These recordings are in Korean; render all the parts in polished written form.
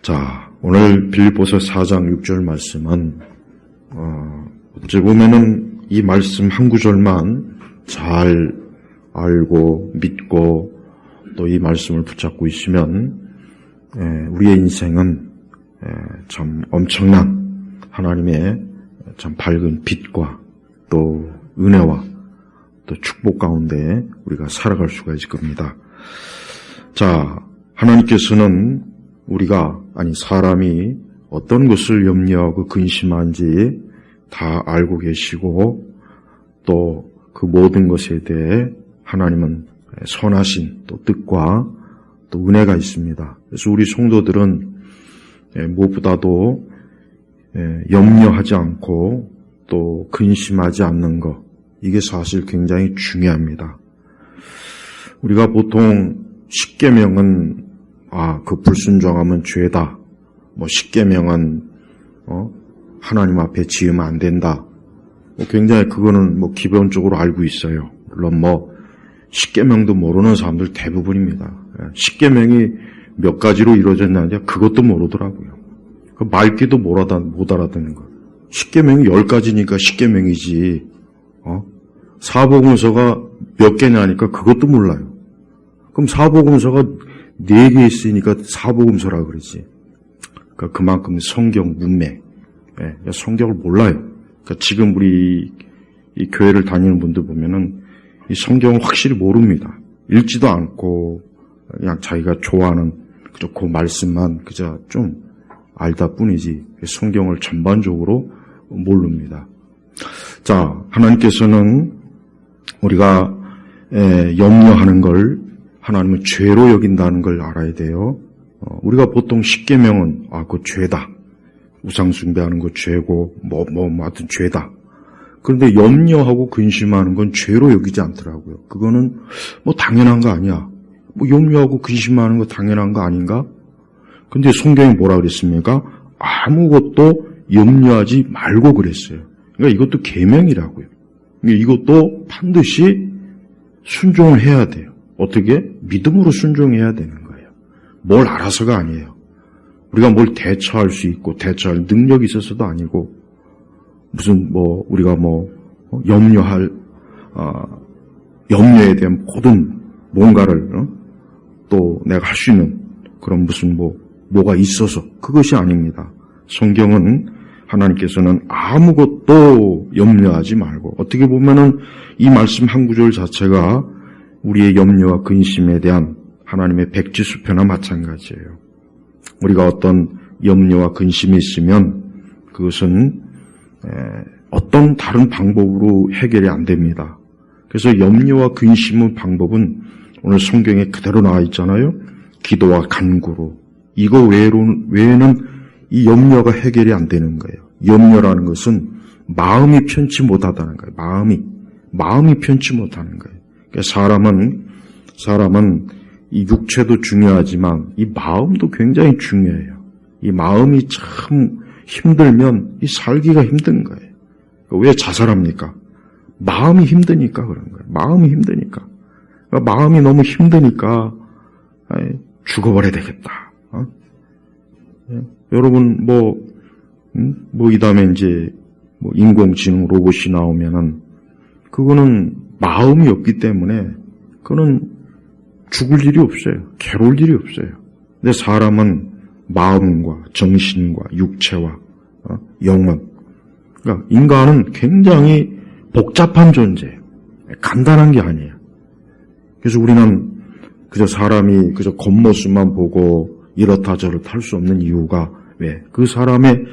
자, 오늘 빌립보서 4장 6절 말씀은 어찌 보면은 이 말씀 한 구절만 잘 알고 믿고 또 이 말씀을 붙잡고 있으면 우리의 인생은 참 엄청난 하나님의 참 밝은 빛과 또 은혜와 또 축복 가운데 우리가 살아갈 수가 있을 겁니다. 자, 하나님께서는 사람이 어떤 것을 염려하고 근심한지 다 알고 계시고 또 그 모든 것에 대해 하나님은 선하신 또 뜻과 또 은혜가 있습니다. 그래서 우리 성도들은 무엇보다도 염려하지 않고 또 근심하지 않는 것, 이게 사실 굉장히 중요합니다. 우리가 보통 십계명은 그 불순종하면 죄다. 십계명은 하나님 앞에 지으면 안 된다. 굉장히 그거는 기본적으로 알고 있어요. 물론 십계명도 모르는 사람들 대부분입니다. 십계명이 몇 가지로 이루어졌는지 그것도 모르더라고요. 말귀도 못 알아듣는 거. 십계명이 10가지니까 십계명이지. 사복음서가 몇 개냐니까 그것도 몰라요. 그럼 사복음서가 4개 있으니까 사복음서라 그러지. 그만큼 성경 문맥, 성경을 몰라요. 지금 우리 이 교회를 다니는 분들 보면은 이 성경을 확실히 모릅니다. 읽지도 않고 그냥 자기가 좋아하는 그 말씀만 그저 좀 알다 뿐이지 성경을 전반적으로 모릅니다. 자, 하나님께서는 우리가 염려하는 걸 하나님은 죄로 여긴다는 걸 알아야 돼요. 우리가 보통 십계명은 그거 죄다. 우상 숭배하는 거 죄고 하여튼 죄다. 그런데 염려하고 근심하는 건 죄로 여기지 않더라고요. 그거는 당연한 거 아니야. 염려하고 근심하는 거 당연한 거 아닌가? 근데 성경이 뭐라 그랬습니까? 아무것도 염려하지 말고 그랬어요. 그러니까 이것도 계명이라고요. 이것도 반드시 순종을 해야 돼요. 어떻게? 믿음으로 순종해야 되는 거예요. 뭘 알아서가 아니에요. 우리가 뭘 대처할 수 있고 대처할 능력이 있어서도 아니고 무슨 우리가 염려할 염려에 대한 모든 뭔가를 또 내가 할 수 있는 그런 무슨 뭐가 있어서 그것이 아닙니다. 성경은 하나님께서는 아무것도 염려하지 말고 어떻게 보면은 이 말씀 한 구절 자체가 우리의 염려와 근심에 대한 하나님의 백지수표나 마찬가지예요. 우리가 어떤 염려와 근심이 있으면 그것은 어떤 다른 방법으로 해결이 안 됩니다. 그래서 염려와 근심의 방법은 오늘 성경에 그대로 나와 있잖아요. 기도와 간구로. 이거 외에는 이 염려가 해결이 안 되는 거예요. 염려라는 것은 마음이 편치 못하다는 거예요. 마음이 편치 못하는 거예요. 그러니까 사람은 이 육체도 중요하지만 이 마음도 굉장히 중요해요. 이 마음이 참 힘들면 이 살기가 힘든 거예요. 왜 자살합니까? 마음이 힘드니까 그런 거예요. 마음이 힘드니까. 마음이 너무 힘드니까 죽어버려야 되겠다. 여러분 이 다음에 이제 인공지능 로봇이 나오면은 그거는 마음이 없기 때문에 그거는 죽을 일이 없어요. 괴로울 일이 없어요. 근데 사람은 마음과 정신과 육체와 영혼. 그러니까 인간은 굉장히 복잡한 존재예요. 간단한 게 아니에요. 그래서 우리는 그저 사람이 그저 겉모습만 보고 이렇다 저렇다 할 수 없는 이유가 왜? 그 사람의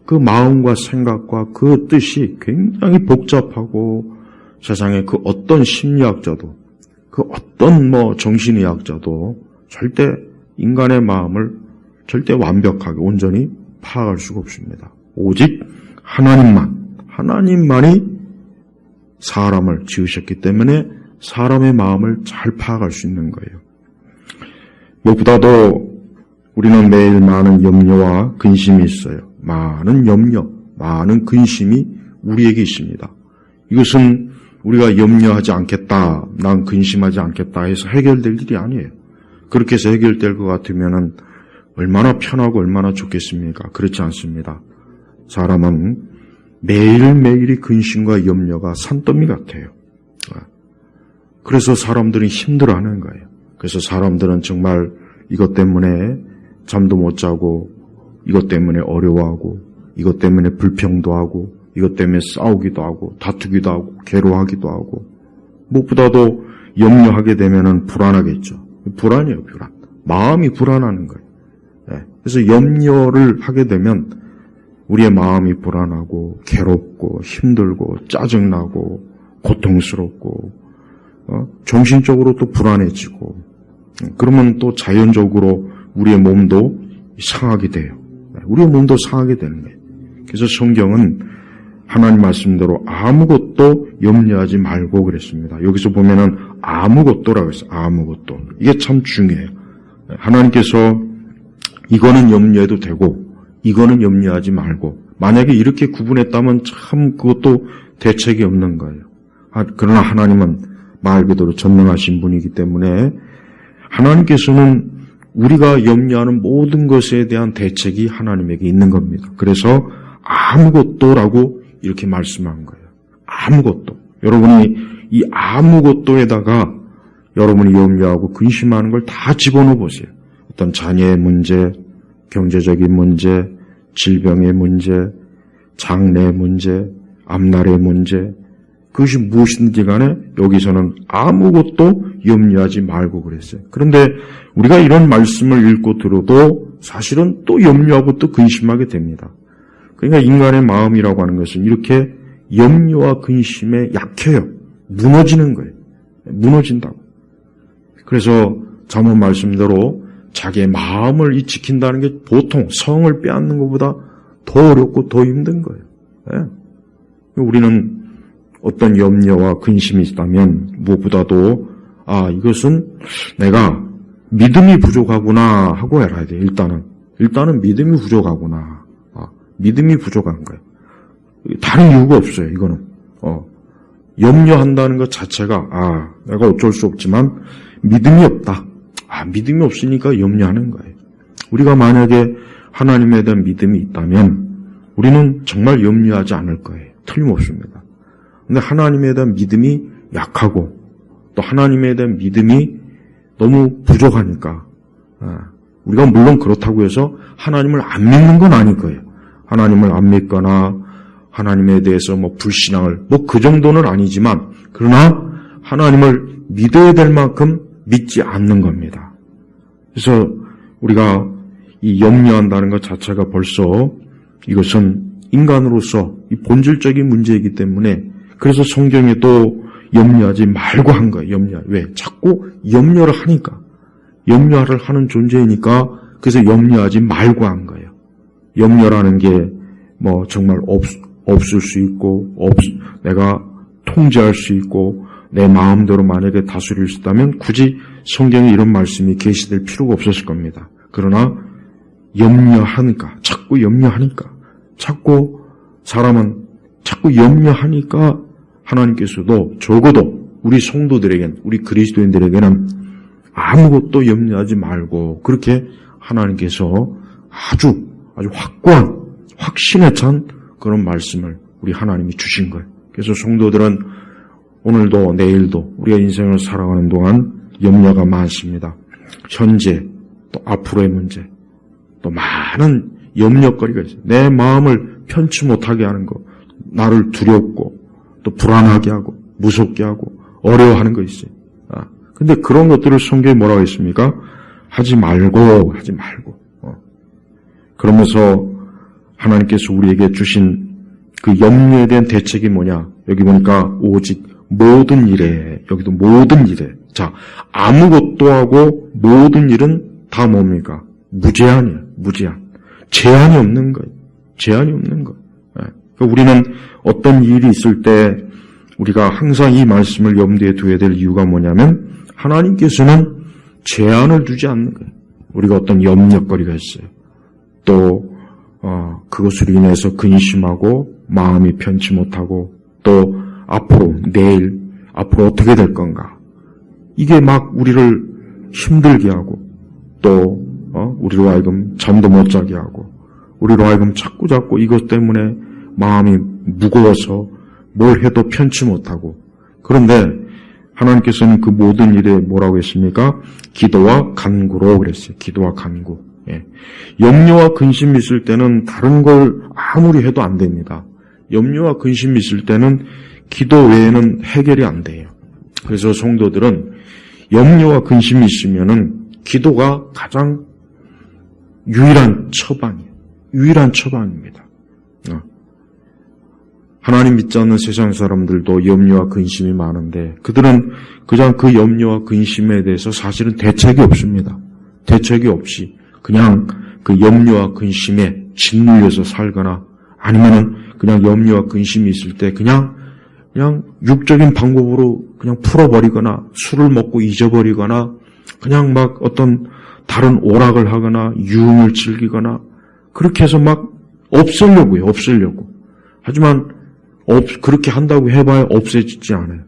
그 마음과 생각과 그 뜻이 굉장히 복잡하고 세상에 그 어떤 심리학자도 그 어떤 정신의학자도 절대 인간의 마음을 절대 완벽하게 온전히 파악할 수가 없습니다. 오직 하나님만이 사람을 지으셨기 때문에 사람의 마음을 잘 파악할 수 있는 거예요. 무엇보다도 우리는 매일 많은 염려와 근심이 있어요. 많은 염려, 많은 근심이 우리에게 있습니다. 이것은 우리가 염려하지 않겠다, 난 근심하지 않겠다 해서 해결될 일이 아니에요. 그렇게 해서 해결될 것 같으면은 얼마나 편하고 얼마나 좋겠습니까? 그렇지 않습니다. 사람은 매일매일이 근심과 염려가 산더미 같아요. 그래서 사람들은 힘들어하는 거예요. 그래서 사람들은 정말 이것 때문에 잠도 못 자고, 이것 때문에 어려워하고, 이것 때문에 불평도 하고, 이것 때문에 싸우기도 하고, 다투기도 하고, 괴로워하기도 하고, 무엇보다도 염려하게 되면은 불안하겠죠. 불안이에요, 불안. 마음이 불안하는 거예요. 그래서 염려를 하게 되면 우리의 마음이 불안하고, 괴롭고, 힘들고, 짜증나고, 고통스럽고, 정신적으로 또 불안해지고, 그러면 또 자연적으로 우리의 몸도 상하게 돼요. 우리의 몸도 상하게 되는 거예요. 그래서 성경은 하나님 말씀대로 아무것도 염려하지 말고 그랬습니다. 여기서 보면은 아무것도라고 했어요. 아무것도. 이게 참 중요해요. 하나님께서 이거는 염려해도 되고 이거는 염려하지 말고, 만약에 이렇게 구분했다면 참 그것도 대책이 없는 거예요. 그러나 하나님은 말 그대로 전능하신 분이기 때문에 하나님께서는 우리가 염려하는 모든 것에 대한 대책이 하나님에게 있는 겁니다. 그래서 아무것도라고 이렇게 말씀한 거예요. 아무것도. 여러분이 이 아무것도에다가 여러분이 염려하고 근심하는 걸 다 집어넣어 보세요. 어떤 자녀의 문제, 경제적인 문제, 질병의 문제, 장래의 문제, 앞날의 문제, 그것이 무엇인지 간에 여기서는 아무것도 염려하지 말고 그랬어요. 그런데 우리가 이런 말씀을 읽고 들어도 사실은 또 염려하고 또 근심하게 됩니다. 그러니까 인간의 마음이라고 하는 것은 이렇게 염려와 근심에 약해요. 무너지는 거예요. 무너진다고. 그래서 잠언 말씀대로 자기의 마음을 지킨다는 게 보통 성을 빼앗는 것보다 더 어렵고 더 힘든 거예요. 우리는 어떤 염려와 근심이 있다면 무엇보다도 이것은 내가 믿음이 부족하구나 하고 알아야 돼요. 일단은 믿음이 부족하구나. 믿음이 부족한 거예요. 다른 이유가 없어요. 이거는 염려한다는 것 자체가 내가 어쩔 수 없지만 믿음이 없다. 믿음이 없으니까 염려하는 거예요. 우리가 만약에 하나님에 대한 믿음이 있다면 우리는 정말 염려하지 않을 거예요. 틀림없습니다. 근데 하나님에 대한 믿음이 약하고 또 하나님에 대한 믿음이 너무 부족하니까 우리가 물론 그렇다고 해서 하나님을 안 믿는 건 아닐 거예요. 하나님을 안 믿거나 하나님에 대해서 불신앙을 그 정도는 아니지만 그러나 하나님을 믿어야 될 만큼 믿지 않는 겁니다. 그래서 우리가 이 염려한다는 것 자체가 벌써 이것은 인간으로서 이 본질적인 문제이기 때문에 그래서 성경에 또 염려하지 말고 한 거예요. 왜? 자꾸 염려를 하니까. 염려를 하는 존재이니까 그래서 염려하지 말고 한 거예요. 염려라는 게 정말 없을 수 있고 내가 통제할 수 있고 내 마음대로 만약에 다스릴 수 있다면 굳이 성경에 이런 말씀이 계시될 필요가 없었을 겁니다. 그러나 자꾸 염려하니까 사람은 자꾸 염려하니까 하나님께서도 적어도 우리 성도들에게는, 우리 그리스도인들에게는 아무것도 염려하지 말고 그렇게 하나님께서 아주 확고한 확신에 찬 그런 말씀을 우리 하나님이 주신 거예요. 그래서 성도들은 오늘도 내일도 우리가 인생을 살아가는 동안 염려가 많습니다. 현재 또 앞으로의 문제 또 많은 염려거리가 있어요. 내 마음을 편치 못하게 하는 거, 나를 두렵고 또 불안하게 하고 무섭게 하고 어려워하는 거 있어요. 근데 그런 것들을 성경에 뭐라고 했습니까? 하지 말고. 그러면서 하나님께서 우리에게 주신 그 염려에 대한 대책이 뭐냐? 여기 보니까 오직 모든 일에, 여기도 모든 일에. 자, 아무것도 하고 모든 일은 다 뭡니까? 무제한이에요. 무제한. 제한이 없는 거예요. 그러니까 우리는 어떤 일이 있을 때 우리가 항상 이 말씀을 염두에 두어야 될 이유가 뭐냐면 하나님께서는 제한을 두지 않는 거예요. 우리가 어떤 염려거리가 있어요. 또 그것으로 인해서 근심하고 마음이 편치 못하고 또 내일 앞으로 어떻게 될 건가. 이게 막 우리를 힘들게 하고 또 우리로 하여금 잠도 못 자게 하고, 우리로 하여금 자꾸 이것 때문에 마음이 무거워서 뭘 해도 편치 못하고. 그런데 하나님께서는 그 모든 일에 뭐라고 했습니까? 기도와 간구로 그랬어요. 기도와 간구. 예. 염려와 근심이 있을 때는 다른 걸 아무리 해도 안 됩니다. 염려와 근심이 있을 때는 기도 외에는 해결이 안 돼요. 그래서 성도들은 염려와 근심이 있으면은 기도가 가장 유일한 처방이에요. 유일한 처방입니다. 하나님 믿지 않는 세상 사람들도 염려와 근심이 많은데 그들은 그냥 그 염려와 근심에 대해서 사실은 대책이 없습니다. 대책이 없이 그냥 그 염려와 근심에 짓눌려서 살거나 아니면은 그냥 염려와 근심이 있을 때 그냥 육적인 방법으로 그냥 풀어버리거나 술을 먹고 잊어버리거나 그냥 막 어떤 다른 오락을 하거나 유흥을 즐기거나 그렇게 해서 막 없애려고 해요. 없애려고. 하지만 그렇게 한다고 해봐야 없어지지 않아요.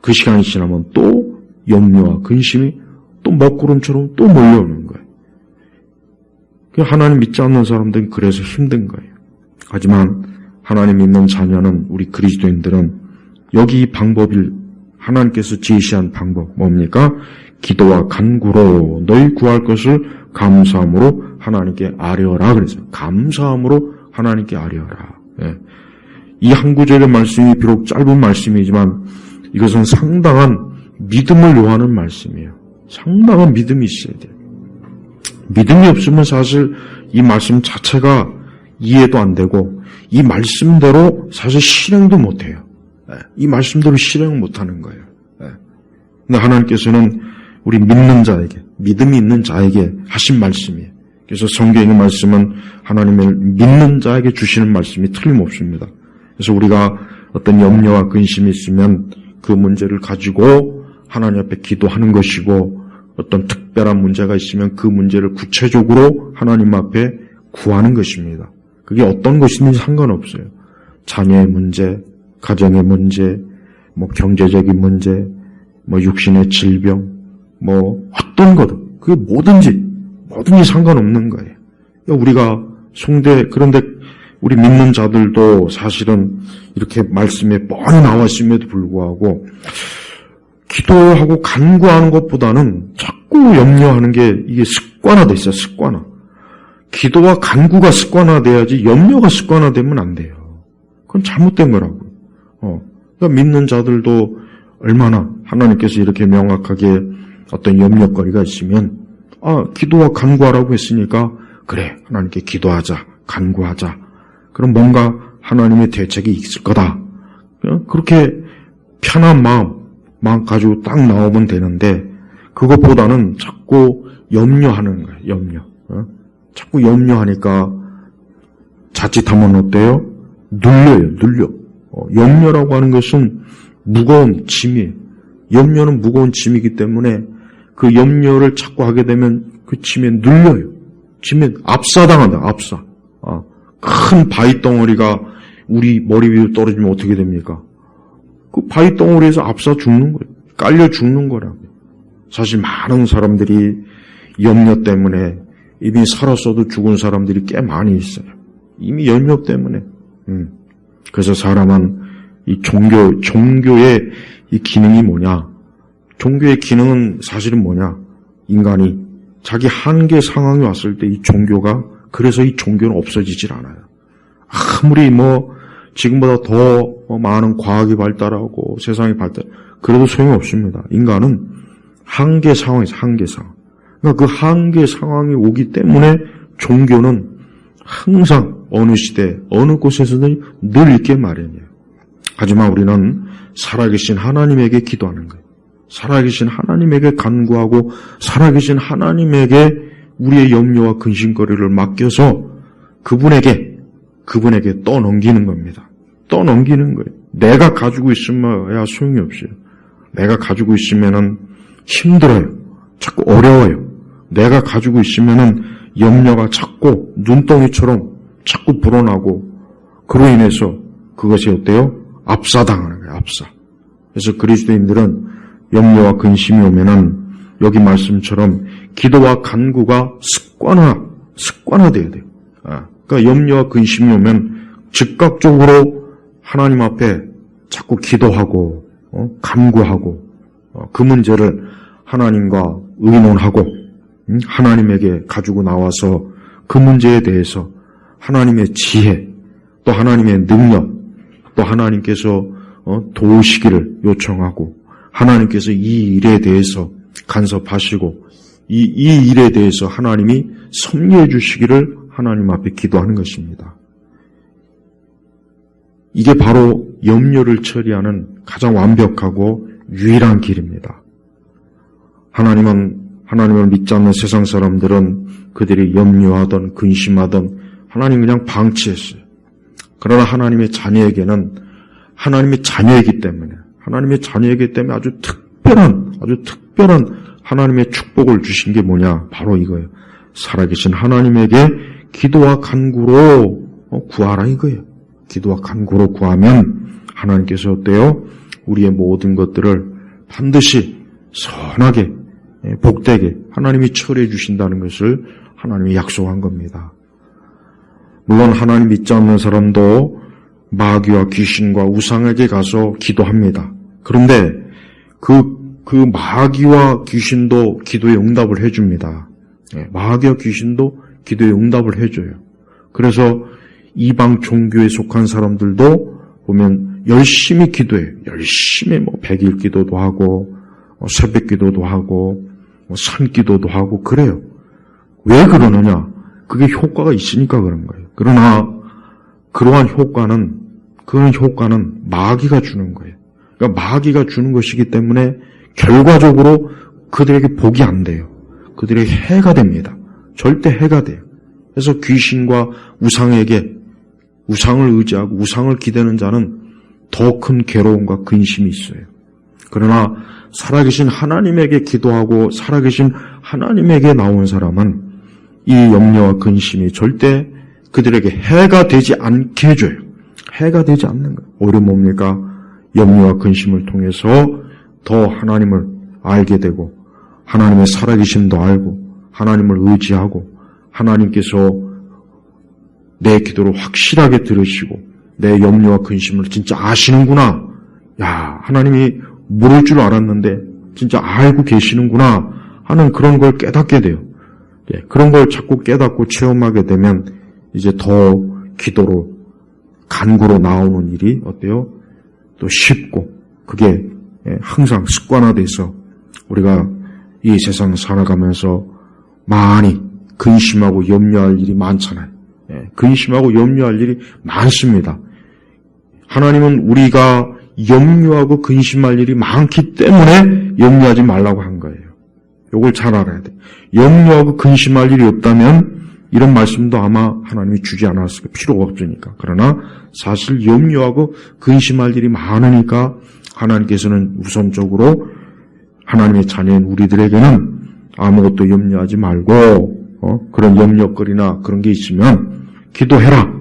그 시간이 지나면 또 염려와 근심이 또 먹구름처럼 또 몰려오는 거예요. 하나님 믿지 않는 사람들은 그래서 힘든 거예요. 하지만 하나님 믿는 자녀는 우리 그리스도인들은 여기 이 방법을 하나님께서 제시한 방법 뭡니까? 기도와 간구로 너희 구할 것을 감사함으로 하나님께 아뢰어라 그랬어요. 감사함으로 하나님께 아뢰어라. 예. 이 한 구절의 말씀이 비록 짧은 말씀이지만 이것은 상당한 믿음을 요하는 말씀이에요. 상당한 믿음이 있어야 돼요. 믿음이 없으면 사실 이 말씀 자체가 이해도 안 되고 이 말씀대로 사실 실행도 못해요. 이 말씀대로 실행을 못하는 거예요. 근데 하나님께서는 우리 믿는 자에게, 믿음이 있는 자에게 하신 말씀이에요. 그래서 성경의 말씀은 하나님을 믿는 자에게 주시는 말씀이 틀림없습니다. 그래서 우리가 어떤 염려와 근심이 있으면 그 문제를 가지고 하나님 앞에 기도하는 것이고 어떤 특별한 문제가 있으면 그 문제를 구체적으로 하나님 앞에 구하는 것입니다. 그게 어떤 것이든 상관없어요. 자녀의 문제, 가정의 문제, 경제적인 문제, 육신의 질병, 어떤 거든 그게 뭐든지 상관없는 거예요. 우리가 그런데 우리 믿는 자들도 사실은 이렇게 말씀에 뻔히 나와 있음에도 불구하고 기도하고 간구하는 것보다는 자꾸 염려하는 게 이게 습관화돼 있어요. 습관화. 기도와 간구가 습관화돼야지 염려가 습관화되면 안 돼요. 그건 잘못된 거라고요. 그러니까 믿는 자들도 얼마나 하나님께서 이렇게 명확하게 어떤 염려거리가 있으면 기도와 간구하라고 했으니까 그래 하나님께 기도하자 간구하자 그럼 뭔가 하나님의 대책이 있을 거다. 그렇게 편한 마음 가지고 딱 나오면 되는데 그것보다는 자꾸 염려하는 거예요. 염려. 자꾸 염려하니까 자칫하면 어때요? 눌려. 염려라고 하는 것은 무거운 짐이에요. 염려는 무거운 짐이기 때문에 그 염려를 자꾸 하게 되면 그 짐에 눌려요. 짐에 압사당한다. 압사. 큰 바위 덩어리가 우리 머리 위로 떨어지면 어떻게 됩니까? 그 바위 덩어리에서 압사 죽는 거예요. 깔려 죽는 거라고요. 사실 많은 사람들이 염려 때문에 이미 살았어도 죽은 사람들이 꽤 많이 있어요. 이미 염려 때문에. 그래서 사람은 이 종교의 이 기능이 뭐냐? 종교의 기능은 사실은 뭐냐? 인간이 자기 한계 상황이 왔을 때 이 종교가 그래서 이 종교는 없어지질 않아요. 아무리 지금보다 더 많은 과학이 발달하고 세상이 그래도 소용이 없습니다. 인간은 한계 상황에서 한계 상황. 그러니까 그 한계 상황이 오기 때문에 종교는 항상 어느 시대, 어느 곳에서든 늘 있게 마련이에요. 하지만 우리는 살아계신 하나님에게 기도하는 거예요. 살아계신 하나님에게 간구하고 살아계신 하나님에게 우리의 염려와 근심거리를 맡겨서 그분에게 떠넘기는 겁니다. 떠넘기는 거예요. 내가 가지고 있으면 소용이 없어요. 내가 가지고 있으면은 힘들어요. 자꾸 어려워요. 내가 가지고 있으면은 염려가 자꾸 눈덩이처럼 자꾸 불어나고 그로 인해서 그것이 어때요? 압사당하는 거예요. 압사. 그래서 그리스도인들은 염려와 근심이 오면은 여기 말씀처럼 기도와 간구가 습관화되어야 돼요. 그러니까 염려와 근심이 오면 즉각적으로 하나님 앞에 자꾸 기도하고 간구하고 그 문제를 하나님과 의논하고 하나님에게 가지고 나와서 그 문제에 대해서 하나님의 지혜, 또 하나님의 능력, 또 하나님께서 도우시기를 요청하고 하나님께서 이 일에 대해서 간섭하시고 이 일에 대해서 하나님이 섭리해 주시기를 하나님 앞에 기도하는 것입니다. 이게 바로 염려를 처리하는 가장 완벽하고 유일한 길입니다. 하나님을 믿지 않는 세상 사람들은 그들이 염려하던 근심하던 하나님 그냥 방치했어요. 그러나 하나님의 자녀에게는 하나님의 자녀이기 때문에 아주 특별한 하나님의 축복을 주신 게 뭐냐? 바로 이거예요. 살아계신 하나님에게 기도와 간구로 구하라 이거예요. 기도와 간구로 구하면 하나님께서 어때요? 우리의 모든 것들을 반드시 선하게 복되게 하나님이 처리해 주신다는 것을 하나님이 약속한 겁니다. 물론 하나님 믿지 않는 사람도 마귀와 귀신과 우상에게 가서 기도합니다. 그런데 그 마귀와 귀신도 기도에 응답을 해줍니다. 마귀와 귀신도 기도에 응답을 해줘요. 그래서 이방 종교에 속한 사람들도 보면 열심히 기도해요. 열심히 100일 기도도 하고 새벽 기도도 하고 산 기도도 하고 그래요. 왜 그러느냐? 그게 효과가 있으니까 그런 거예요. 그러나 그러한 효과는 마귀가 주는 거예요. 그러니까 마귀가 주는 것이기 때문에 결과적으로 그들에게 복이 안 돼요. 그들에게 해가 됩니다. 절대 해가 돼요. 그래서 귀신과 우상을 의지하고 우상을 기대는 자는 더 큰 괴로움과 근심이 있어요. 그러나 살아계신 하나님에게 기도하고 살아계신 하나님에게 나온 사람은 이 염려와 근심이 절대 그들에게 해가 되지 않게 해줘요. 해가 되지 않는 거예요. 오히려 뭡니까? 염려와 근심을 통해서 더 하나님을 알게 되고 하나님의 살아계심도 알고 하나님을 의지하고 하나님께서 내 기도를 확실하게 들으시고 내 염려와 근심을 진짜 아시는구나. 야, 하나님이 모를 줄 알았는데 진짜 알고 계시는구나 하는 그런 걸 깨닫게 돼요. 그런 걸 자꾸 깨닫고 체험하게 되면 이제 더 기도로 간구로 나오는 일이 어때요? 또 쉽고 그게 항상 습관화돼서 우리가 이 세상 살아가면서 많이 근심하고 염려할 일이 많잖아요. 근심하고 염려할 일이 많습니다. 하나님은 우리가 염려하고 근심할 일이 많기 때문에 염려하지 말라고 한 거예요. 이걸 잘 알아야 돼. 염려하고 근심할 일이 없다면 이런 말씀도 아마 하나님이 주지 않았을 필요가 없으니까. 그러나 사실 염려하고 근심할 일이 많으니까 하나님께서는 우선적으로 하나님의 자녀인 우리들에게는 아무것도 염려하지 말고 그런 염려거리나 그런 게 있으면 기도해라.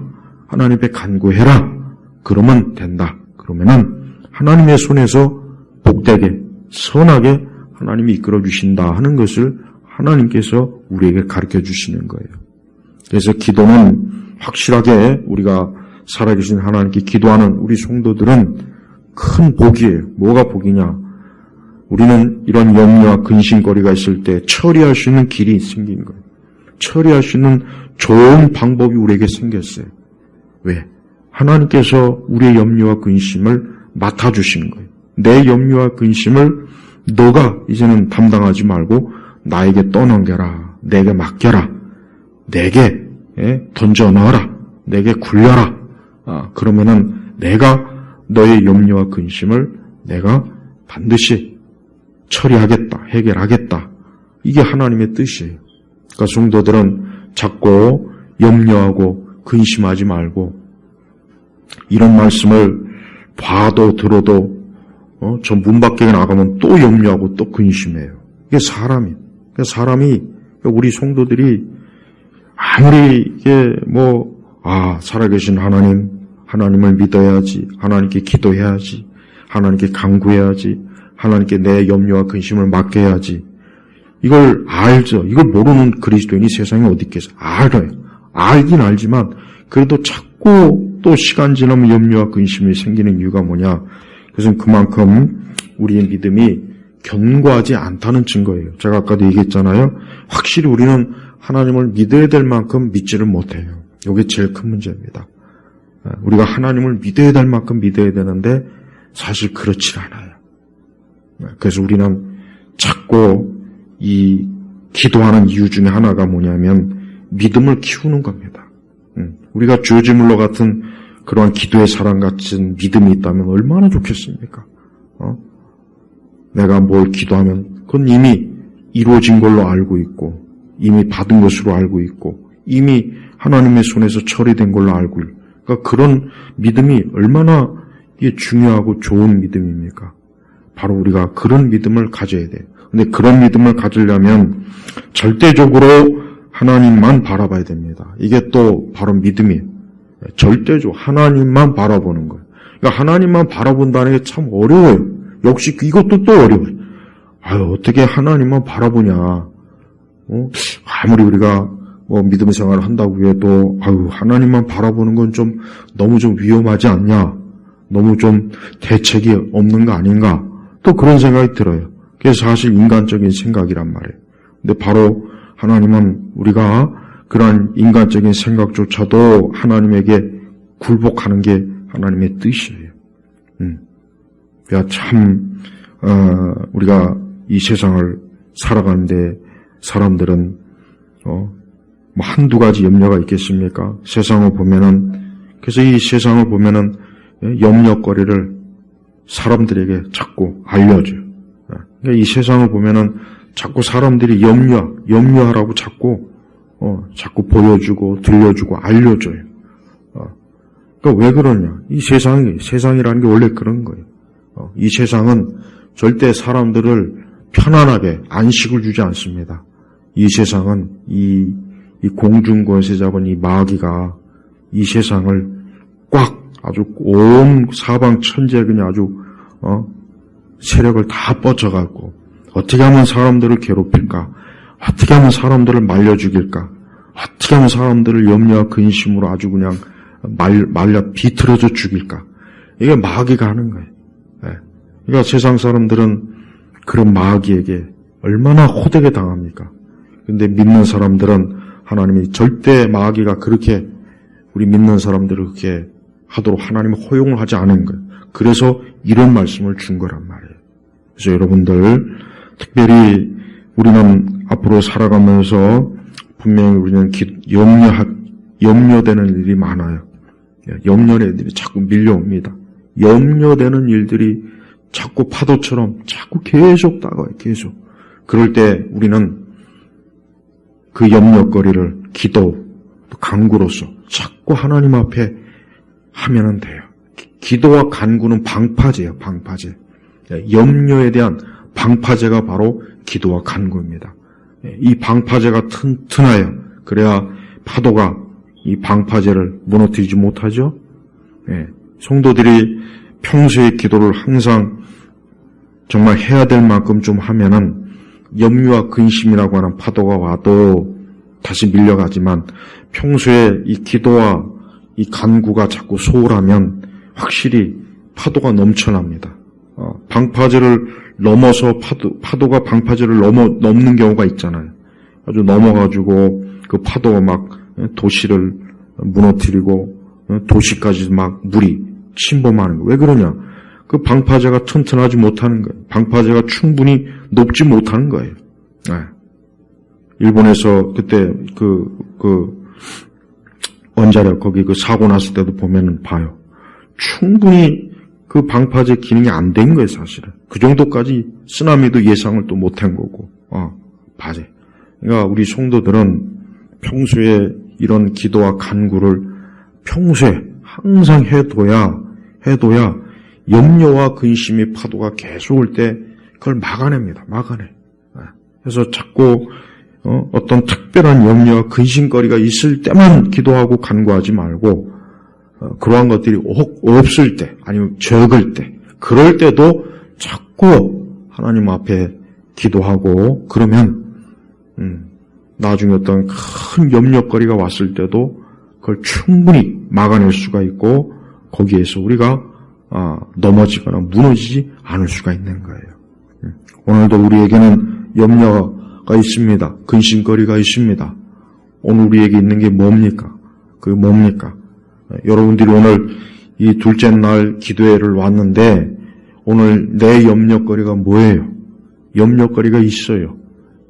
하나님 앞에 간구해라. 그러면 된다. 그러면은 하나님의 손에서 복되게 선하게 하나님이 이끌어 주신다 하는 것을 하나님께서 우리에게 가르쳐 주시는 거예요. 그래서 기도는 확실하게 우리가 살아계신 하나님께 기도하는 우리 성도들은 큰 복이에요. 뭐가 복이냐? 우리는 이런 염려와 근심거리가 있을 때 처리할 수 있는 길이 생긴 거예요. 처리할 수 있는 좋은 방법이 우리에게 생겼어요. 왜? 하나님께서 우리의 염려와 근심을 맡아주시는 거예요. 내 염려와 근심을 너가 이제는 담당하지 말고 나에게 떠넘겨라. 내게 맡겨라. 내게 던져 넣어라. 내게 굴려라. 그러면은 내가 너의 염려와 근심을 내가 반드시 처리하겠다. 해결하겠다. 이게 하나님의 뜻이에요. 그러니까 성도들은 자꾸 염려하고 근심하지 말고 이런 말씀을 봐도 들어도 저 문 밖에 나가면 또 염려하고 또 근심해요. 이게 사람이 우리 성도들이 아무리 이게 살아계신 하나님을 믿어야지, 하나님께 기도해야지, 하나님께 간구해야지, 하나님께 내 염려와 근심을 맡겨야지. 이걸 알죠. 이걸 모르는 그리스도인이 세상에 어디 있겠어요. 알아요. 알긴 알지만 그래도 자꾸 또 시간 지나면 염려와 근심이 생기는 이유가 뭐냐. 그것은 그만큼 우리의 믿음이 견고하지 않다는 증거예요. 제가 아까도 얘기했잖아요. 확실히 우리는 하나님을 믿어야 될 만큼 믿지를 못해요. 이게 제일 큰 문제입니다. 우리가 하나님을 믿어야 될 만큼 믿어야 되는데 사실 그렇지 않아요. 그래서 우리는 자꾸 이 기도하는 이유 중에 하나가 뭐냐면 믿음을 키우는 겁니다. 우리가 조지 물러 같은 그러한 기도의 사랑 같은 믿음이 있다면 얼마나 좋겠습니까? 내가 뭘 기도하면 그건 이미 이루어진 걸로 알고 있고 이미 받은 것으로 알고 있고 이미 하나님의 손에서 처리된 걸로 알고 있고 그러니까 그런 믿음이 얼마나 이게 중요하고 좋은 믿음입니까? 바로 우리가 그런 믿음을 가져야 돼요. 근데 그런 믿음을 가지려면 절대적으로 하나님만 바라봐야 됩니다. 이게 또 바로 믿음이에요. 절대적으로 하나님만 바라보는 거예요. 그러니까 하나님만 바라본다는 게 참 어려워요. 역시 이것도 또 어려워요. 어떻게 하나님만 바라보냐. 아무리 우리가 믿음 생활을 한다고 해도 하나님만 바라보는 건 좀 너무 좀 위험하지 않냐. 너무 좀 대책이 없는 거 아닌가. 또 그런 생각이 들어요. 그게 사실 인간적인 생각이란 말이에요. 근데 바로 하나님은 우리가 그런 인간적인 생각조차도 하나님에게 굴복하는 게 하나님의 뜻이에요. 그러니까 참 우리가 이 세상을 살아가는데 사람들은 한두 가지 염려가 있겠습니까? 세상을 보면은 그래서 이 세상을 보면은 염려거리를 사람들에게 자꾸 알려줘요. 그러니까 이 세상을 보면은 자꾸 사람들이 염려하라고 자꾸 보여주고 들려주고 알려줘요. 그러니까 왜 그러냐? 이 세상이라는 게 원래 그런 거예요. 이 세상은 절대 사람들을 편안하게 안식을 주지 않습니다. 이 세상은 이 공중권세 잡은 이 마귀가 이 세상을 꽉 아주 온 사방 천지에 그냥 아주 세력을 다 뻗쳐갖고 어떻게 하면 사람들을 괴롭힐까? 어떻게 하면 사람들을 말려 죽일까? 어떻게 하면 사람들을 염려와 근심으로 아주 그냥 말려 비틀어져 죽일까? 이게 마귀가 하는 거예요. 그러니까 세상 사람들은 그런 마귀에게 얼마나 호되게 당합니까? 근데 믿는 사람들은 하나님이 절대 마귀가 그렇게 우리 믿는 사람들을 그렇게 하도록 하나님은 허용을 하지 않은 거예요. 그래서 이런 말씀을 준 거란 말이에요. 그래서 여러분들 특별히 우리는 앞으로 살아가면서 분명히 우리는 염려되는 일이 많아요. 염려되는 일이 자꾸 밀려옵니다. 염려되는 일들이 자꾸 파도처럼 자꾸 계속 다가와요. 계속. 그럴 때 우리는 그 염려거리를 기도, 간구로서 자꾸 하나님 앞에 하면은 돼요. 기도와 간구는 방파제예요. 방파제. 염려에 대한 방파제가 바로 기도와 간구입니다. 이 방파제가 튼튼해요. 그래야 파도가 이 방파제를 무너뜨리지 못하죠. 성도들이 평소의 기도를 항상 정말 해야 될 만큼 좀 하면은 염려와 근심이라고 하는 파도가 와도 다시 밀려가지만 평소에 이 기도와 이 간구가 자꾸 소홀하면 확실히 파도가 넘쳐납니다. 방파제를 넘어서 파도가 방파제를 넘는 경우가 있잖아요. 아주 넘어가지고 그 파도가 막 도시를 무너뜨리고 도시까지 막 물이 침범하는 거예요. 왜 그러냐? 그 방파제가 튼튼하지 못하는 거예요. 방파제가 충분히 높지 못하는 거예요. 일본에서 그때 원자력 거기 그 사고 났을 때도 보면은 봐요. 충분히 그 방파제 기능이 안 된 거예요, 사실은. 그 정도까지 쓰나미도 예상을 또 못한 거고. 파제. 그러니까 우리 성도들은 평소에 이런 기도와 간구를 평소에 항상 해둬야 염려와 근심의 파도가 계속 올 때 그걸 막아냅니다. 막아내. 그래서 자꾸 어떤 특별한 염려와 근심거리가 있을 때만 기도하고 간구하지 말고 그러한 것들이 없을 때 아니면 적을 때 그럴 때도 자꾸 하나님 앞에 기도하고 그러면 나중에 어떤 큰 염려거리가 왔을 때도 그걸 충분히 막아낼 수가 있고 거기에서 우리가 넘어지거나 무너지지 않을 수가 있는 거예요. 오늘도 우리에게는 염려가 있습니다. 근심거리가 있습니다. 오늘 우리에게 있는 게 뭡니까? 그게 뭡니까? 여러분들이 오늘 이 둘째 날 기도회를 왔는데 오늘 내 염려거리가 뭐예요? 염려거리가 있어요.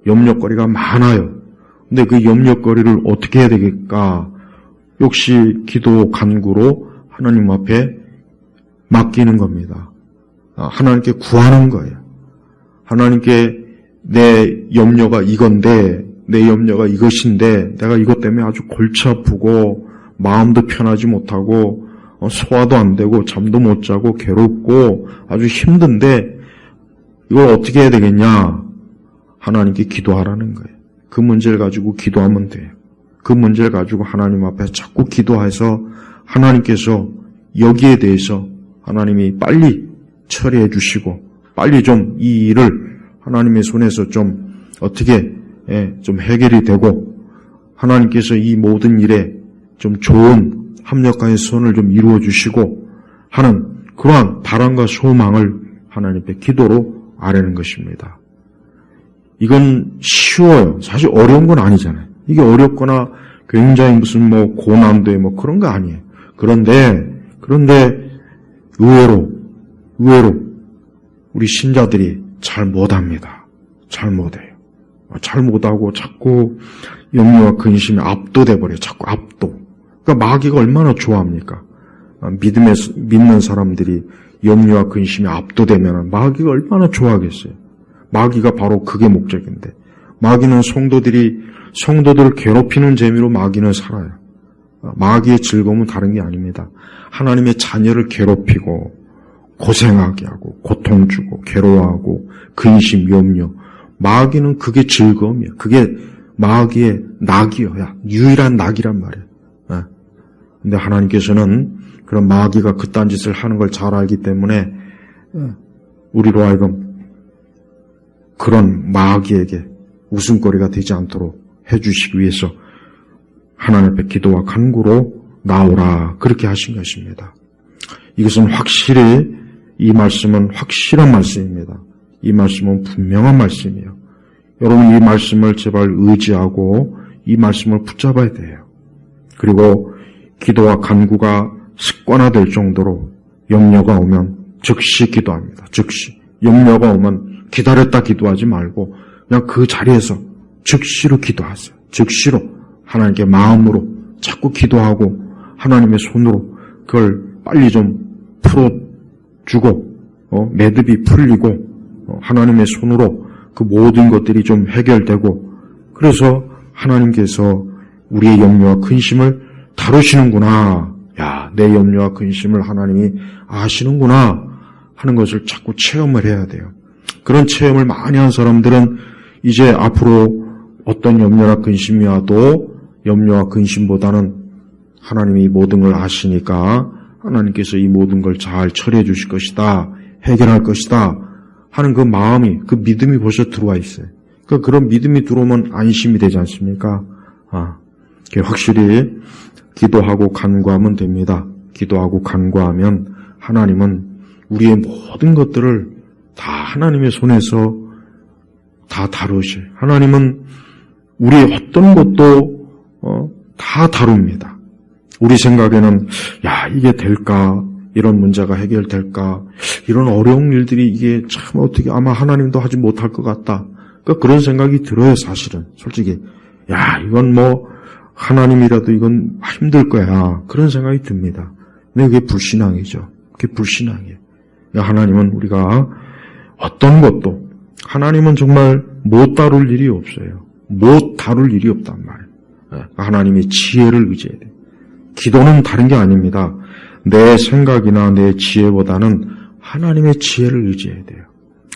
염려거리가 많아요. 근데 그 염려거리를 어떻게 해야 되겠까? 역시 기도 간구로 하나님 앞에 맡기는 겁니다. 하나님께 구하는 거예요. 하나님께 내 염려가 이건데, 내 염려가 이것인데 내가 이것 때문에 아주 골치 아프고 마음도 편하지 못하고 소화도 안 되고 잠도 못 자고 괴롭고 아주 힘든데 이걸 어떻게 해야 되겠냐? 하나님께 기도하라는 거예요. 그 문제를 가지고 기도하면 돼요. 그 문제를 가지고 하나님 앞에 자꾸 기도해서 하나님께서 여기에 대해서 하나님이 빨리 처리해 주시고 빨리 좀 이 일을 하나님의 손에서 좀 어떻게 좀 해결이 되고 하나님께서 이 모든 일에 좀 좋은 합력하의 선을 좀 이루어 주시고 하는 그러한 바람과 소망을 하나님 앞에 기도로 아뢰는 것입니다. 이건 쉬워요. 사실 어려운 건 아니잖아요. 이게 어렵거나 굉장히 무슨 고난도에 그런 거 아니에요. 그런데 의외로 우리 신자들이 잘 못합니다. 잘 못해요. 잘 못하고 자꾸 염려와 근심에 압도돼 버려요. 자꾸 압도. 그러니까 마귀가 얼마나 좋아합니까? 믿는 사람들이 염려와 근심에 압도되면 마귀가 얼마나 좋아하겠어요. 마귀가 바로 그게 목적인데 마귀는 성도들을 괴롭히는 재미로 마귀는 살아요. 마귀의 즐거움은 다른 게 아닙니다. 하나님의 자녀를 괴롭히고 고생하게 하고 고통 주고 괴로워하고 근심, 염려. 마귀는 그게 즐거움이에요. 그게 마귀의 낙이요. 유일한 낙이란 말이에요. 근데 하나님께서는 그런 마귀가 그딴 짓을 하는 걸 잘 알기 때문에 우리로 하여금 그런 마귀에게 웃음거리가 되지 않도록 해주시기 위해서 하나님 앞에 기도와 간구로 나오라 그렇게 하신 것입니다. 이것은 확실히 이 말씀은 확실한 말씀입니다. 이 말씀은 분명한 말씀이에요. 여러분 이 말씀을 제발 의지하고 이 말씀을 붙잡아야 돼요. 그리고 기도와 간구가 습관화될 정도로 염려가 오면 즉시 기도합니다. 즉시. 염려가 오면 기다렸다 기도하지 말고 그냥 그 자리에서 즉시로 기도하세요. 즉시로 하나님께 마음으로 자꾸 기도하고 하나님의 손으로 그걸 빨리 좀 풀어주고 매듭이 풀리고 하나님의 손으로 그 모든 것들이 좀 해결되고 그래서 하나님께서 우리의 염려와 근심을 다루시는구나. 야, 내 염려와 근심을 하나님이 아시는구나 하는 것을 자꾸 체험을 해야 돼요. 그런 체험을 많이 한 사람들은 이제 앞으로 어떤 염려나 근심이 와도 염려와 근심보다는 하나님이 이 모든 걸 아시니까 하나님께서 이 모든 걸 잘 처리해 주실 것이다. 해결할 것이다. 하는 그 마음이, 그 믿음이 벌써 들어와 있어요. 그러니까 그런 믿음이 들어오면 안심이 되지 않습니까? 확실히 기도하고 간구하면 됩니다. 기도하고 간구하면 하나님은 우리의 모든 것들을 다 하나님의 손에서 다 다루셔요. 하나님은 우리의 어떤 것도 다 다룹니다. 우리 생각에는 이게 될까? 이런 문제가 해결될까? 이런 어려운 일들이 이게 참 어떻게 아마 하나님도 하지 못할 것 같다. 그러니까 그런 생각이 들어요, 사실은. 솔직히. 이건 하나님이라도 이건 힘들 거야. 그런 생각이 듭니다. 근데 그게 불신앙이죠. 그게 불신앙이에요. 하나님은 우리가 어떤 것도 하나님은 정말 못 다룰 일이 없어요. 못 다룰 일이 없단 말이에요. 하나님의 지혜를 의지해야 돼요. 기도는 다른 게 아닙니다. 내 생각이나 내 지혜보다는 하나님의 지혜를 의지해야 돼요.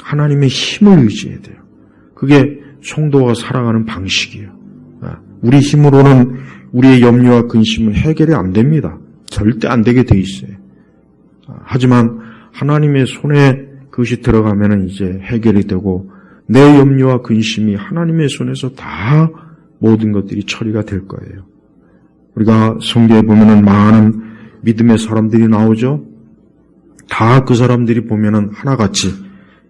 하나님의 힘을 의지해야 돼요. 그게 성도가 살아가는 방식이에요. 우리 힘으로는 우리의 염려와 근심은 해결이 안 됩니다. 절대 안 되게 돼 있어요. 하지만 하나님의 손에 그것이 들어가면은 이제 해결이 되고 내 염려와 근심이 하나님의 손에서 다 모든 것들이 처리가 될 거예요. 우리가 성경에 보면은 많은 믿음의 사람들이 나오죠. 다 그 사람들이 보면은 하나같이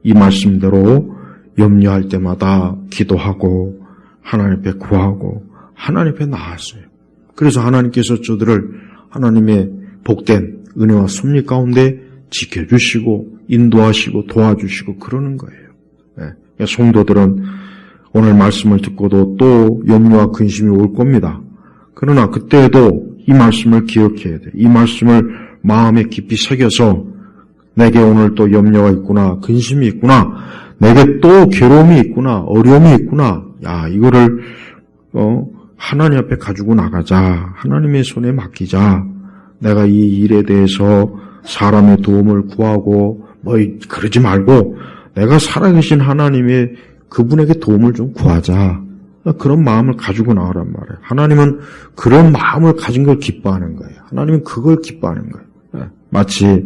이 말씀대로 염려할 때마다 기도하고 하나님 앞에 구하고 하나님 앞에 나았어요. 그래서 하나님께서 저들을 하나님의 복된 은혜와 섭리 가운데 지켜주시고 인도하시고 도와주시고 그러는 거예요. 네. 성도들은 오늘 말씀을 듣고도 또 염려와 근심이 올 겁니다. 그러나 그때에도 이 말씀을 기억해야 돼요. 이 말씀을 마음에 깊이 새겨서 내게 오늘 또 염려가 있구나, 근심이 있구나, 내게 또 괴로움이 있구나, 어려움이 있구나. 야, 이거를 하나님 앞에 가지고 나가자. 하나님의 손에 맡기자. 내가 이 일에 대해서 사람의 도움을 구하고 그러지 말고 내가 살아계신 하나님의 그분에게 도움을 좀 구하자. 그런 마음을 가지고 나오란 말이에요. 하나님은 그런 마음을 가진 걸 기뻐하는 거예요. 하나님은 그걸 기뻐하는 거예요. 마치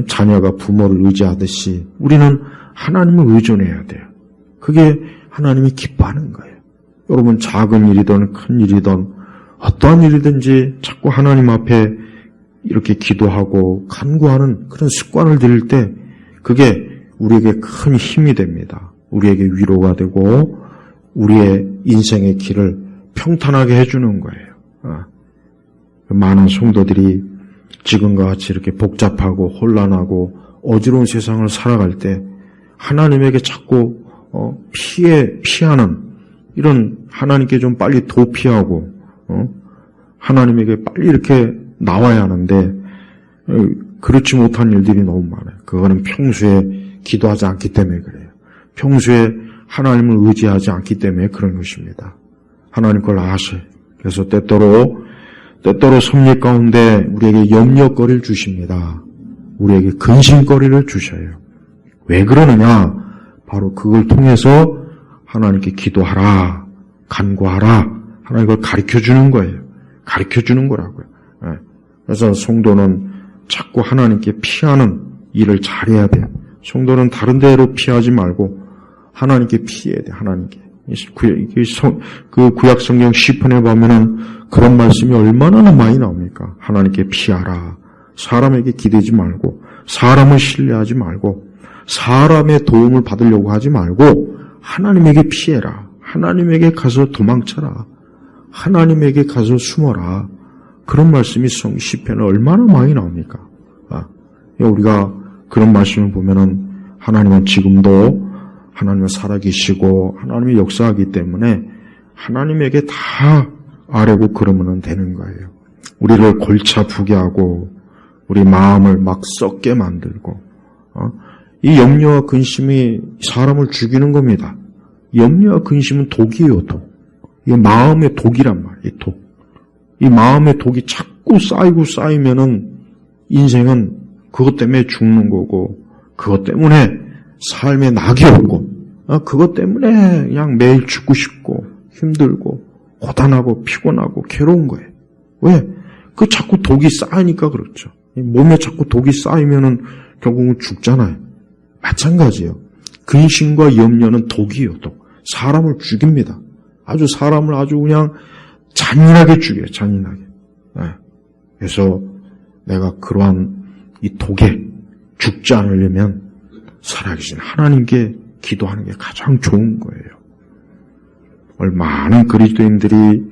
자녀가 부모를 의지하듯이 우리는 하나님을 의존해야 돼요. 그게 하나님이 기뻐하는 거예요. 여러분 작은 일이든 큰 일이든 어떠한 일이든지 자꾸 하나님 앞에 이렇게 기도하고 간구하는 그런 습관을 들일 때 그게 우리에게 큰 힘이 됩니다. 우리에게 위로가 되고 우리의 인생의 길을 평탄하게 해주는 거예요. 많은 성도들이 지금과 같이 이렇게 복잡하고 혼란하고 어지러운 세상을 살아갈 때 하나님에게 자꾸 피하는 이런 하나님께 좀 빨리 도피하고 하나님에게 빨리 이렇게 나와야 하는데 그렇지 못한 일들이 너무 많아요. 그거는 평소에 기도하지 않기 때문에 그래요. 평소에 하나님을 의지하지 않기 때문에 그런 것입니다. 하나님 그걸 아셔요. 그래서 때때로 섭리 가운데 우리에게 염려거리를 주십니다. 우리에게 근심거리를 주셔요. 왜 그러느냐? 바로 그걸 통해서 하나님께 기도하라, 간구하라, 하나님 그걸 가르쳐주는 거예요. 가르쳐주는 거라고요. 그래서 성도는 자꾸 하나님께 피하는 일을 잘해야 돼요. 성도는 다른 데로 피하지 말고 하나님께 피해야 돼요. 하나님께. 그 구약 성경 시편에 보면은 그런 말씀이 얼마나 많이 나옵니까? 하나님께 피하라. 사람에게 기대지 말고 사람을 신뢰하지 말고 사람의 도움을 받으려고 하지 말고 하나님에게 피해라. 하나님에게 가서 도망쳐라. 하나님에게 가서 숨어라. 그런 말씀이 시편에 얼마나 많이 나옵니까? 우리가 그런 말씀을 보면은 하나님은 지금도 하나님은 살아계시고 하나님이 역사하기 때문에 하나님에게 다 아뢰고 그러면 되는 거예요. 우리를 골치 아프게 하고 우리 마음을 막 썩게 만들고 이 염려와 근심이 사람을 죽이는 겁니다. 염려와 근심은 독이에요. 독. 이 마음의 독이란 말이에요. 독. 이 마음의 독이 자꾸 쌓이면은 인생은 그것 때문에 죽는 거고 그것 때문에 삶에 낙이 오고 그것 때문에 그냥 매일 죽고 싶고 힘들고 고단하고 피곤하고 괴로운 거예요. 왜? 그 자꾸 독이 쌓이니까 그렇죠. 몸에 자꾸 독이 쌓이면은 결국은 죽잖아요. 마찬가지예요. 근심과 염려는 독이에요. 독. 사람을 죽입니다. 사람을 아주 그냥 잔인하게 죽여요. 잔인하게. 그래서 내가 그러한 이 독에 죽지 않으려면 살아계신 하나님께 기도하는 게 가장 좋은 거예요. 많은 그리스도인들이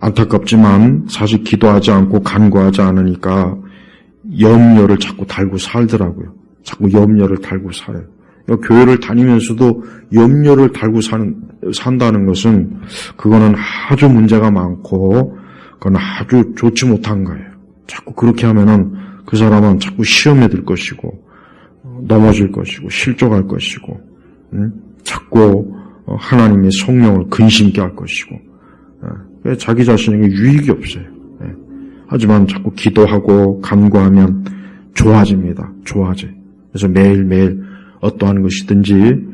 안타깝지만 사실 기도하지 않고 간구하지 않으니까 염려를 자꾸 달고 살더라고요. 자꾸 염려를 달고 살아요. 교회를 다니면서도 염려를 달고 산다는 것은 그거는 아주 문제가 많고 그건 아주 좋지 못한 거예요. 자꾸 그렇게 하면은 그 사람은 자꾸 시험에 들 것이고 넘어질 것이고 실족할 것이고 자꾸 하나님의 성령을 근심케 할 것이고 자기 자신에게 유익이 없어요. 하지만 자꾸 기도하고 간구하면 좋아집니다. 좋아져요. 그래서 매일매일 어떠한 것이든지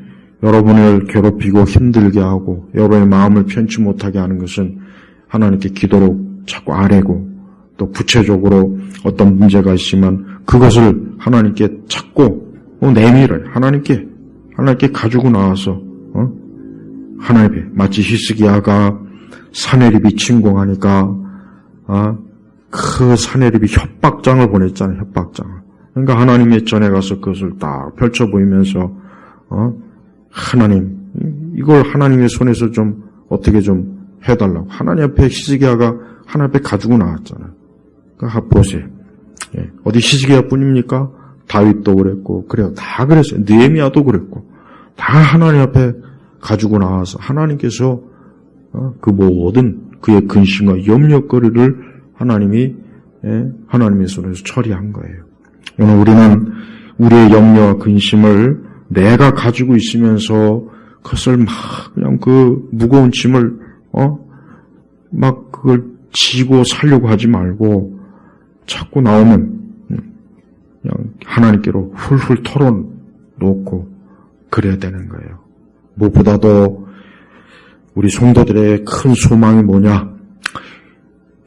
여러분을 괴롭히고 힘들게 하고 여러분의 마음을 편치 못하게 하는 것은 하나님께 기도로 자꾸 아뢰고 또 구체적으로 어떤 문제가 있으면 그것을 하나님께 자꾸 내밀어요. 하나님께 하나님께 가지고 나와서 하나님께 마치 히스기야가 사내립이 침공하니까 그 사내립이 협박장을 보냈잖아요. 협박장을. 그러니까 하나님의 전에 가서 그것을 딱 펼쳐 보이면서 하나님 이걸 하나님의 손에서 좀 어떻게 좀 해달라고 하나님 앞에 히스기야가 하나님 앞에 가지고 나왔잖아요. 그러니까 보세요. 어디 히스기야뿐입니까? 다윗도 그랬고 그래요. 다 그랬어요. 느헤미야도 그랬고 다 하나님 앞에 가지고 나와서 하나님께서 그 모든 그의 근심과 염려거리를 하나님이 하나님의 손에서 처리한 거예요. 오늘 우리는 우리의 염려와 근심을 내가 가지고 있으면서 그것을 막 그냥 그 무거운 짐을 막 그걸 지고 살려고 하지 말고 자꾸 나오면 그냥 하나님께로 훌훌 털어놓고 그래야 되는 거예요. 무엇보다도 우리 성도들의 큰 소망이 뭐냐?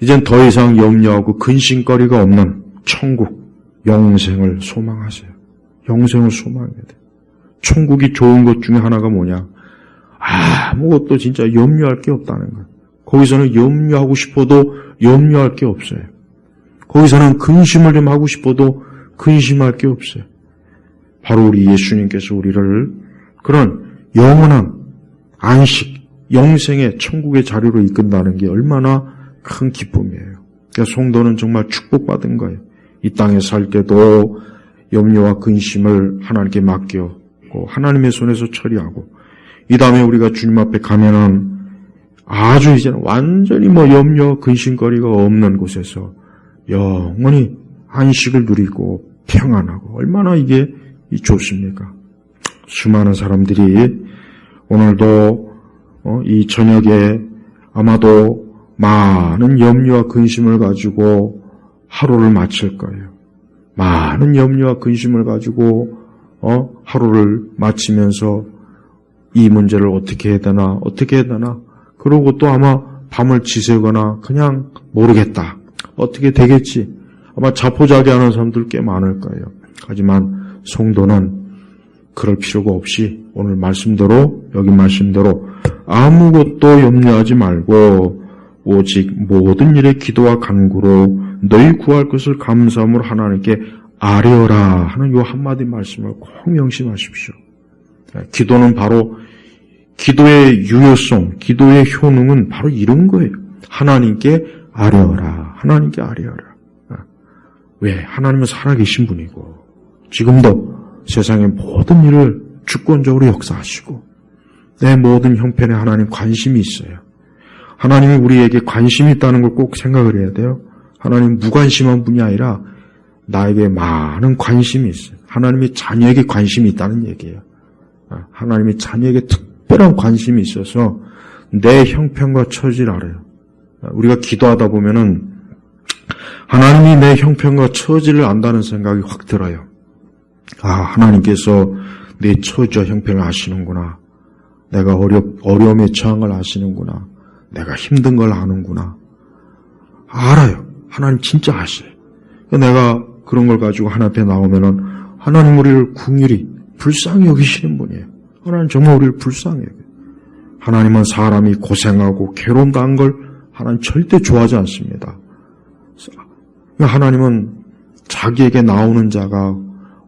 이젠 더 이상 염려하고 근심거리가 없는 천국, 영생을 소망하세요. 영생을 소망해야 돼요. 천국이 좋은 것 중에 하나가 뭐냐? 아무것도 진짜 염려할 게 없다는 거예요. 거기서는 염려하고 싶어도 염려할 게 없어요. 거기서는 근심을 좀 하고 싶어도 근심할 게 없어요. 바로 우리 예수님께서 우리를 그런 영원한 안식, 영생의 천국의 자리로 이끈다는 게 얼마나 큰 기쁨이에요. 그러니까 성도는 정말 축복받은 거예요. 이 땅에 살 때도 염려와 근심을 하나님께 맡기고 하나님의 손에서 처리하고 이 다음에 우리가 주님 앞에 가면은 아주 이제는 완전히 염려, 근심거리가 없는 곳에서 영원히 안식을 누리고 평안하고 얼마나 이게 좋습니까? 수많은 사람들이 오늘도 이 저녁에 아마도 많은 염려와 근심을 가지고 하루를 마칠 거예요. 많은 염려와 근심을 가지고 하루를 마치면서 이 문제를 어떻게 해야 되나 그러고 또 아마 밤을 지새거나 그냥 모르겠다. 어떻게 되겠지. 아마 자포자기하는 사람들 꽤 많을 거예요. 하지만 성도는 그럴 필요가 없이 오늘 말씀대로 여기 말씀대로 아무것도 염려하지 말고 오직 모든 일에 기도와 간구로 너희 구할 것을 감사함으로 하나님께 아뢰어라 하는 요 한마디 말씀을 꼭 명심하십시오. 기도는 바로 기도의 유효성, 기도의 효능은 바로 이런 거예요. 하나님께 아뢰어라. 하나님께 아뢰어라. 왜? 하나님은 살아계신 분이고 지금도 세상의 모든 일을 주권적으로 역사하시고 내 모든 형편에 하나님 관심이 있어요. 하나님이 우리에게 관심이 있다는 걸 꼭 생각을 해야 돼요. 하나님 무관심한 분이 아니라 나에게 많은 관심이 있어요. 하나님이 자녀에게 관심이 있다는 얘기예요. 하나님이 자녀에게 특별한 관심이 있어서 내 형편과 처지를 알아요. 우리가 기도하다 보면은 하나님이 내 형편과 처지를 안다는 생각이 확 들어요. 하나님께서 내 처지와 형편을 아시는구나. 내가 어려움에 처한 걸 아시는구나. 내가 힘든 걸 아는구나. 알아요. 하나님 진짜 아셔요. 내가 그런 걸 가지고 하나님 앞에 나오면은 하나님 우리를 긍휼히 불쌍히 여기시는 분이에요. 하나님 정말 우리를 불쌍히 여겨요. 하나님은 사람이 고생하고 괴로움 당한 걸 하나님 절대 좋아하지 않습니다. 하나님은 자기에게 나오는 자가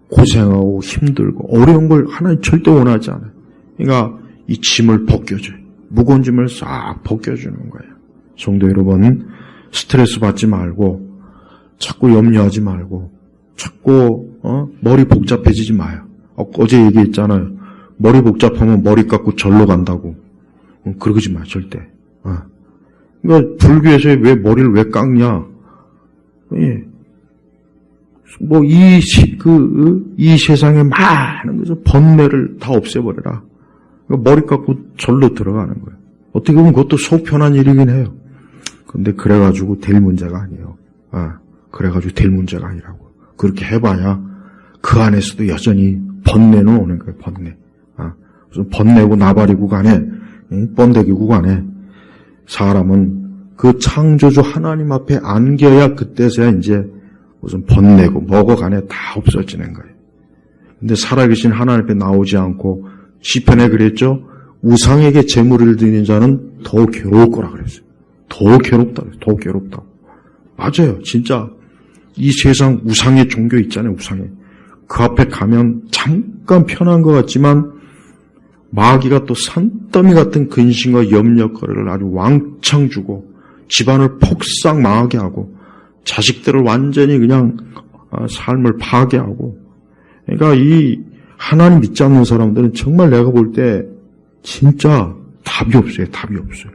고생하고 힘들고 어려운 걸 하나님 절대 원하지 않아요. 그러니까 이 짐을 벗겨줘요. 무거운 짐을 싹 벗겨주는 거예요. 성도 여러분, 스트레스 받지 말고 자꾸 염려하지 말고 자꾸 머리 복잡해지지 마요. 어제 얘기했잖아요. 머리 복잡하면 머리 깎고 절로 간다고. 그러지 마 절대. 그러니까 불교에서 왜 머리를 왜 깎냐? 이 세상에 많은 것을 번뇌를 다 없애버려라. 머리 깎고 절로 들어가는 거예요. 어떻게 보면 그것도 속 편한 일이긴 해요. 근데 그래가지고 될 문제가 아니에요. 그래가지고 될 문제가 아니라고. 그렇게 해봐야 그 안에서도 여전히 번뇌는 오는 거예요. 번뇌. 무슨 번뇌고 나발이고 간에 번데기고 간에 사람은 그 창조주 하나님 앞에 안겨야 그때서야 이제 무슨 번뇌고 뭐고 간에 다 없어지는 거예요. 근데 살아계신 하나님 앞에 나오지 않고 시편에 그랬죠. 우상에게 제물을 드리는 자는 더 괴로울 거라 그랬어요. 더 괴롭다. 더 괴롭다. 맞아요. 진짜 이 세상 우상의 종교 있잖아요. 우상의. 그 앞에 가면 잠깐 편한 것 같지만 마귀가 또 산더미 같은 근심과 염려거리를 아주 왕창 주고 집안을 폭삭 망하게 하고 자식들을 완전히 그냥 삶을 파괴하고. 그러니까 이 하나님 믿지 않는 사람들은 정말 내가 볼 때 진짜 답이 없어요. 답이 없어요.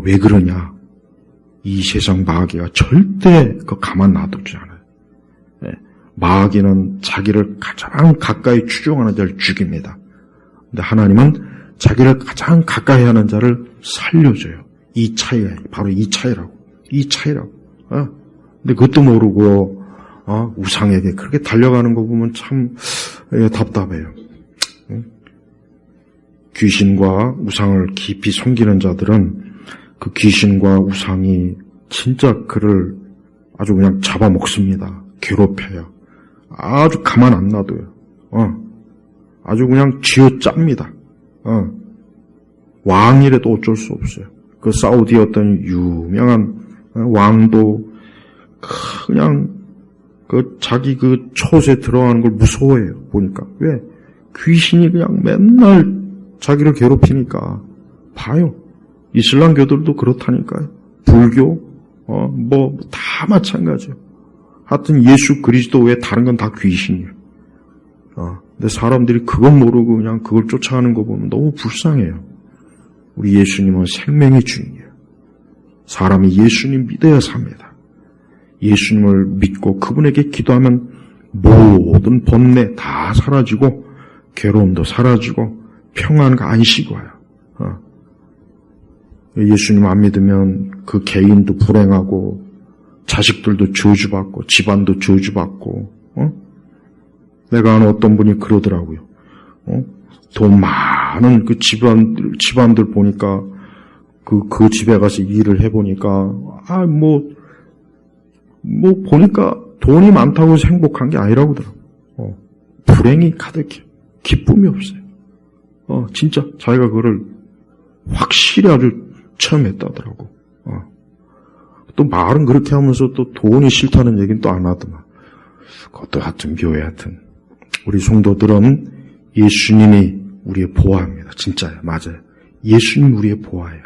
왜 그러냐? 이 세상 마귀가 절대 가만 놔두지 않아요. 네. 마귀는 자기를 가장 가까이 추종하는 자를 죽입니다. 근데 하나님은 자기를 가장 가까이 하는 자를 살려줘요. 이 차이가 바로 이 차이라고. 이 차이라고. 근데 그것도 모르고 우상에게 그렇게 달려가는 거 보면 참 답답해요. 귀신과 우상을 깊이 섬기는 자들은 그 귀신과 우상이 진짜 그를 아주 그냥 잡아먹습니다. 괴롭혀요. 아주 가만 안 놔둬요. 아주 그냥 쥐어짭니다. 왕이라도 어쩔 수 없어요. 그 사우디의 어떤 유명한 왕도 그냥 그 자기 그 촛에 들어가는 걸 무서워해요. 보니까. 왜? 귀신이 그냥 맨날 자기를 괴롭히니까. 봐요. 이슬람교들도 그렇다니까요. 불교, 다 마찬가지예요. 하여튼 예수 그리스도 외에 다른 건 다 귀신이에요. 근데 사람들이 그건 모르고 그냥 그걸 쫓아가는 거 보면 너무 불쌍해요. 우리 예수님은 생명의 주인이에요. 사람이 예수님 믿어야 삽니다. 예수님을 믿고 그분에게 기도하면 모든 번뇌 다 사라지고 괴로움도 사라지고 평안과 안식이 와요. 예수님 안 믿으면 그 개인도 불행하고 자식들도 저주받고 집안도 저주받고 내가 아는 어떤 분이 그러더라고요. 돈 많은 그 집안들 보니까 그 집에 가서 일을 해보니까 보니까 돈이 많다고 해서 행복한 게 아니라고 하더라고요. 불행이 가득해요. 기쁨이 없어요. 진짜 자기가 그거를 확실히 아주 체험했다더라고. 또 말은 그렇게 하면서 또 돈이 싫다는 얘기는 또 안 하더만. 그것도 하여튼 묘해. 하여튼 우리 성도들은 예수님이 우리의 보화입니다. 진짜요. 맞아요. 예수님 우리의 보화예요.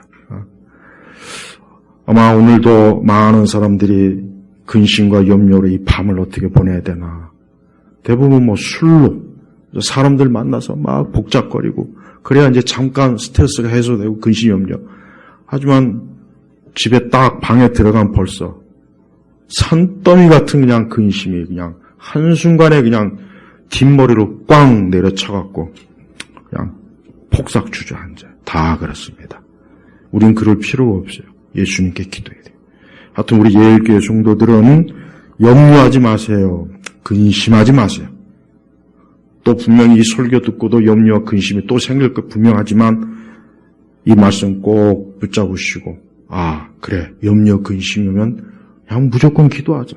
아마 오늘도 많은 사람들이 근심과 염려로 이 밤을 어떻게 보내야 되나. 대부분 술로 사람들 만나서 막 복잡거리고 그래야 이제 잠깐 스트레스가 해소되고 근심 염려. 하지만 집에 딱 방에 들어가면 벌써 산더미 같은 그냥 근심이 그냥 한순간에 그냥 뒷머리로 꽝 내려쳐갖고 그냥 폭삭 주저앉아요. 다 그렇습니다. 우린 그럴 필요가 없어요. 예수님께 기도해야 돼요. 하여튼 우리 예일교회 성도들은 염려하지 마세요. 근심하지 마세요. 또 분명히 이 설교 듣고도 염려와 근심이 또 생길 것 분명하지만 이 말씀 꼭 붙잡으시고 그래 염려 근심이면 그냥 무조건 기도하자.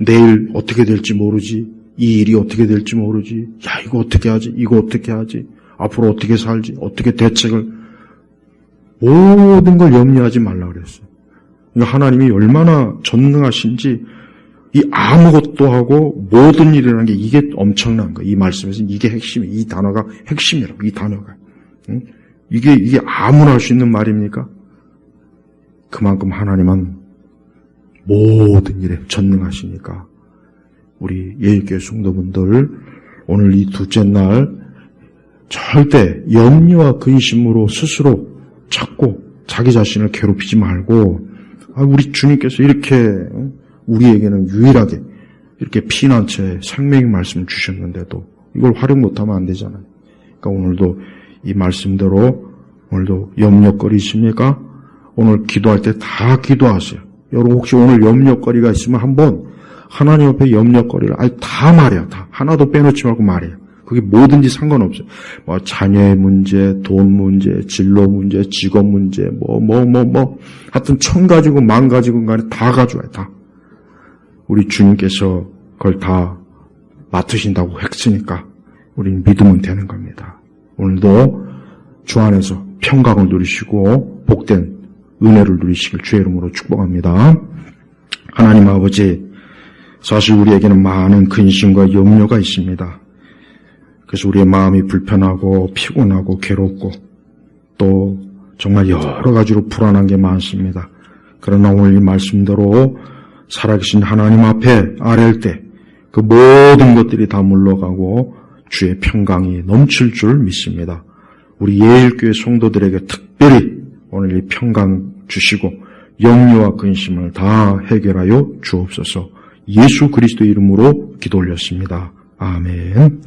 내일 어떻게 될지 모르지. 이 일이 어떻게 될지 모르지. 이거 어떻게 하지. 이거 어떻게 하지. 앞으로 어떻게 살지. 어떻게 대책을. 모든 걸 염려하지 말라 그랬어요. 그러니까 하나님이 얼마나 전능하신지 이 아무것도 하고 모든 일이라는 게 이게 엄청난 거예요. 이 말씀에서는 이게 핵심이에요. 이 단어가 핵심이라고. 이 단어가. 이게 아무나 할 수 있는 말입니까? 그만큼 하나님은 모든 일에 전능하시니까 우리 예일교회 성도분들 오늘 이 둘째 날 절대 염려와 근심으로 스스로 찾고 자기 자신을 괴롭히지 말고 우리 주님께서 이렇게 우리에게는 유일하게 이렇게 피난처에 생명의 말씀을 주셨는데도 이걸 활용 못하면 안 되잖아요. 그러니까 오늘도 이 말씀대로 오늘도 염려거리십니까? 오늘 기도할 때 다 기도하세요. 여러분 혹시 오늘 염려거리가 있으면 한번 하나님 앞에 염려거리를 다 말해요. 다 하나도 빼놓지 말고 말해요. 그게 뭐든지 상관없어요. 자녀의 문제, 돈 문제, 진로 문제, 직업 문제, 하여튼 1000가지고 10,000가지고 간에 다 가져와요. 다. 우리 주님께서 그걸 다 맡으신다고 했으니까 우리는 믿으면 되는 겁니다. 오늘도 주 안에서 평강을 누리시고 복된 은혜를 누리시길 주의 이름으로 축복합니다. 하나님 아버지, 사실 우리에게는 많은 근심과 염려가 있습니다. 그래서 우리의 마음이 불편하고 피곤하고 괴롭고 또 정말 여러 가지로 불안한 게 많습니다. 그러나 오늘 이 말씀대로 살아계신 하나님 앞에 아뢰일 때 그 모든 것들이 다 물러가고 주의 평강이 넘칠 줄 믿습니다. 우리 예일교회 성도들에게 특별히 오늘 이 평강 주시고 염려와 근심을 다 해결하여 주옵소서. 예수 그리스도 이름으로 기도 올렸습니다. 아멘.